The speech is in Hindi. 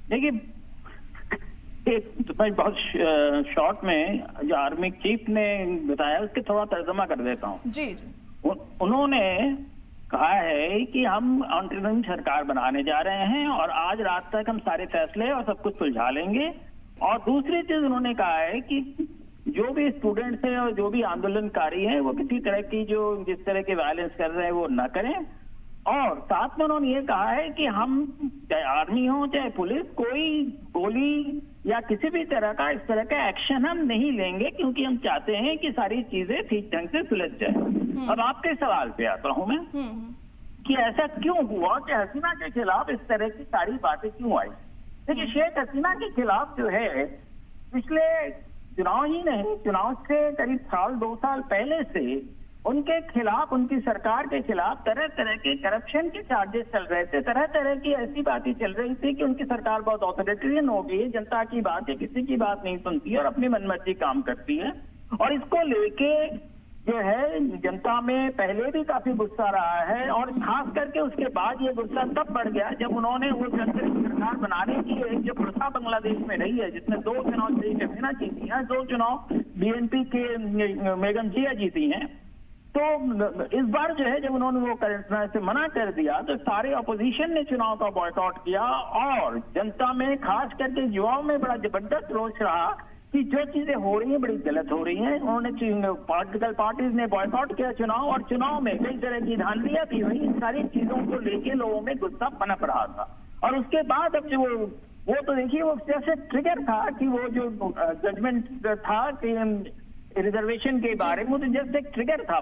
देखिए, तो मैं बहुत शॉर्ट में जो आर्मी चीफ ने बताया उसके थोड़ा तर्जमा कर देता हूँ। जी जी। उन्होंने कहा है कि हम अंतरिम सरकार बनाने जा रहे हैं और आज रात तक हम सारे फैसले और सब कुछ सुलझा लेंगे। और दूसरी चीज उन्होंने कहा है कि जो भी स्टूडेंट्स हैं और जो भी आंदोलनकारी हैं वो किसी तरह की जो जिस तरह के वायलेंस कर रहे हैं वो न करें। और साथ में उन्होंने ये कहा है कि हम चाहे आर्मी हो चाहे पुलिस, कोई गोली या किसी भी तरह का इस तरह का एक्शन हम नहीं लेंगे, क्योंकि हम चाहते हैं कि सारी चीजें ठीक ढंग से सुलझ जाए। अब आपके सवाल पे आता हूं मैं कि ऐसा क्यों हुआ कि हसीना के खिलाफ इस तरह की सारी बातें क्यों आई। देखिए, शेख हसीना के खिलाफ जो है पिछले चुनाव ही नहीं, चुनाव से करीब साल 2 साल पहले से उनके खिलाफ, उनकी सरकार के खिलाफ तरह तरह के करप्शन के चार्जेस चल रहे थे। तरह तरह की ऐसी बातें चल रही थी कि उनकी सरकार बहुत ऑथोरिटेरियन हो गई है, जनता की बात है किसी की बात नहीं सुनती है और अपनी मनमर्जी काम करती है। और इसको लेके जो है जनता में पहले भी काफी गुस्सा रहा है और खास करके उसके बाद ये गुस्सा तब बढ़ गया जब उन्होंने वो सरकार बनाने की एक जो प्रथा बांग्लादेश में रही है, जिसमें 2 चुनाव शेख हसीना जीती है, 2 चुनाव बीएनपी के बेगम जिया जीती हैं। तो इस बार जो है जब उन्होंने वो करने से मना कर दिया तो सारे अपोजिशन ने चुनाव का बॉयकॉट किया और जनता में खास करके युवाओं में बड़ा जबरदस्त रोष रहा कि जो चीजें हो रही हैं बड़ी गलत हो रही हैं। उन्होंने पॉलिटिकल पार्टीज ने बॉयकॉट किया चुनाव और चुनाव में कई तरह की धांधलियां भी हुई। इन सारी चीजों को लेके लोगों में गुस्सा पनप रहा था। और उसके बाद अब जो वो तो देखिए वो जैसे ट्रिगर था कि वो जो जजमेंट था कि रिजर्वेशन के बारे में, तो जैसे ट्रिगर था।